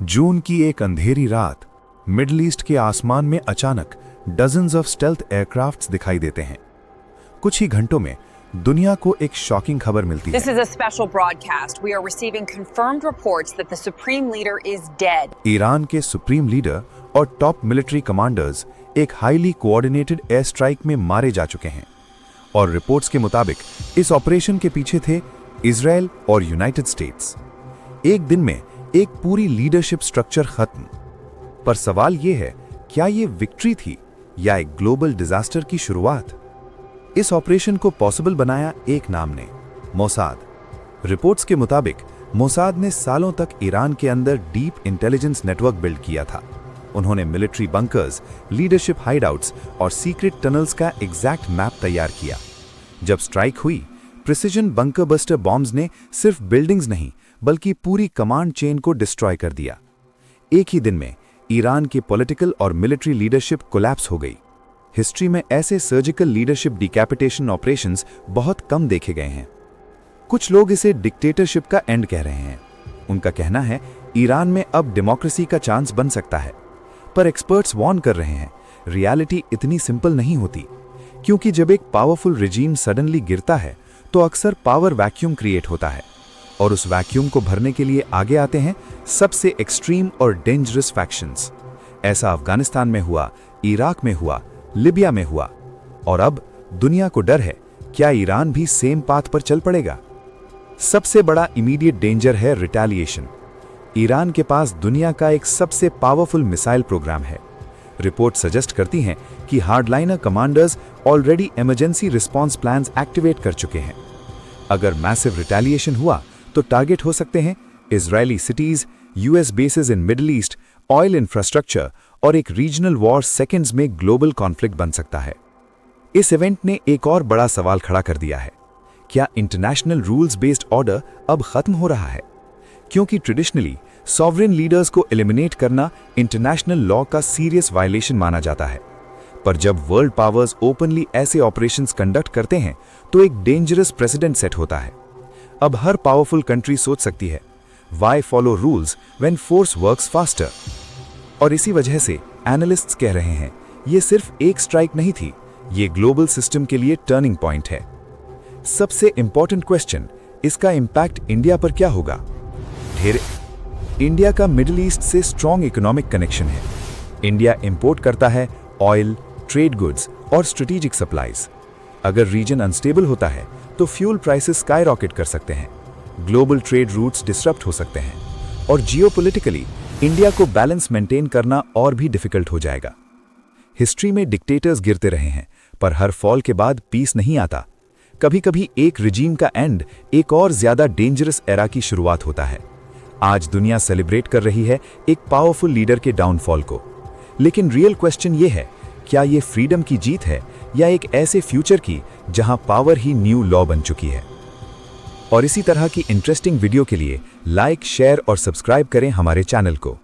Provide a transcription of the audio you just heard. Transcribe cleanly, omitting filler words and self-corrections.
जून की एक अंधेरी रात मिडिल ईस्ट के आसमान में अचानक डजन्स ऑफ स्टेल्थ एयरक्राफ्ट्स दिखाई देते हैं। कुछ ही घंटों में दुनिया को एक शॉकिंग खबर मिलती है। This is a special broadcast. We are receiving confirmed reports that the supreme leader is dead. Iran के सुप्रीम लीडर और टॉप मिलिट्री कमांडर्स एक हाईली कोऑर्डिनेटेड एयर स्ट्राइक में मारे जा चुके हैं और रिपोर्ट्स के मुताबिक इस ऑपरेशन के पीछे थे इजराइल और यूनाइटेड स्टेट्स। एक दिन में एक पूरी लीडरशिप स्ट्रक्चर खत्म। पर सवाल यह है, क्या यह विक्ट्री थी या एक ग्लोबल डिजास्टर की शुरुआत? इस ऑपरेशन को पॉसिबल बनाया एक नाम ने, मोसाद। रिपोर्ट्स के मुताबिक मोसाद ने सालों तक ईरान के अंदर डीप इंटेलिजेंस नेटवर्क बिल्ड किया था। उन्होंने मिलिट्री बंकर्स, लीडरशिप हाइडआउट्स और सीक्रेट टनल्स का एग्जैक्ट मैप तैयार किया। जब स्ट्राइक हुई, प्रिसिजन बंकर बस्टर बॉम्ब्स ने सिर्फ बिल्डिंग्स नहीं बल्कि पूरी कमांड चेन को डिस्ट्रॉय कर दिया। एक ही दिन में ईरान की पॉलिटिकल और मिलिट्री लीडरशिप कोलैप्स हो गई। हिस्ट्री में ऐसे सर्जिकल लीडरशिप डिकैपिटेशन ऑपरेशंस बहुत कम देखे गए हैं। कुछ लोग इसे डिक्टेटरशिप का एंड कह रहे हैं। उनका कहना है ईरान में अब डेमोक्रेसी का चांस बन सकता है। पर एक्सपर्ट्स वार्न कर रहे हैं, रियलिटी इतनी सिंपल नहीं होती, क्योंकि जब एक पावरफुल रिजीम सडनली गिरता है तो अक्सर पावर वैक्यूम क्रिएट होता है और उस वैक्यूम को भरने के लिए आगे आते हैं सबसे एक्सट्रीम और डेंजरस फैक्शंस। ऐसा अफगानिस्तान में हुआ, इराक में हुआ, लिबिया में हुआ, और अब दुनिया को डर है, क्या ईरान भी सेम पाथ पर चल पड़ेगा? सबसे बड़ा इमीडिएट डेंजर है रिटेलिएशन। ईरान के पास दुनिया का एक सबसे पावरफुल मिसाइल प्रोग्राम है। रिपोर्ट सजेस्ट करती हैं कि hardliner commanders already emergency response plans activate कर चुके हैं। अगर मैसिव रिटेलिएशन हुआ तो टारगेट हो सकते हैं Israeli cities, US bases in middle east, oil infrastructure और एक रीजनल वॉर सेकेंड्स में ग्लोबल कॉन्फ्लिक्ट बन सकता है। इस इवेंट ने एक और बड़ा सवाल खड़ा कर दिया है, क्या इंटरनेशनल रूल्स बेस्ड ऑर्डर अब खत्म हो रहा है? क्योंकि ट्रेडिशनली सॉवरेन लीडर्स को एलिमिनेट करना इंटरनेशनल लॉ का सीरियस वायलेशन माना जाता है। पर जब वर्ल्ड पावर्स ओपनली ऐसे ऑपरेशंस कंडक्ट करते हैं तो एक डेंजरस प्रेसिडेंट सेट होता है। अब हर पावरफुल कंट्री सोच सकती है, why follow rules when force works faster? और इसी वजह से एनालिस्ट्स कह रहे हैं, ये सिर्फ एक स्ट्राइक नहीं थी, ये ग्लोबल सिस्टम के लिए टर्निंग पॉइंट है। सबसे इंपॉर्टेंट क्वेश्चन, इसका इंपैक्ट इंडिया पर क्या होगा? इंडिया का मिडिल ईस्ट से स्ट्रॉन्ग इकोनॉमिक कनेक्शन है। इंडिया इंपोर्ट करता है ऑयल, ट्रेड गुड्स और स्ट्रेटेजिक सप्लाईज। अगर रीजन अनस्टेबल होता है तो फ्यूल प्राइसेस स्काई रॉकेट कर सकते हैं, ग्लोबल ट्रेड रूट्स डिसरप्ट हो सकते हैं और जियोपॉलिटिकली इंडिया को बैलेंस मेंटेन करना और भी डिफिकल्ट हो जाएगा। हिस्ट्री में डिक्टेटर्स गिरते रहे हैं, पर हर फॉल के बाद पीस नहीं आता। कभी कभी एक रिजीम का एंड एक और ज्यादा डेंजरस एरा की शुरुआत होता है। आज दुनिया सेलिब्रेट कर रही है एक पावरफुल लीडर के डाउनफॉल को, लेकिन रियल क्वेश्चन ये है, क्या ये फ्रीडम की जीत है या एक ऐसे फ्यूचर की जहां पावर ही न्यू लॉ बन चुकी है? और इसी तरह की इंटरेस्टिंग वीडियो के लिए लाइक, शेयर और सब्सक्राइब करें हमारे चैनल को।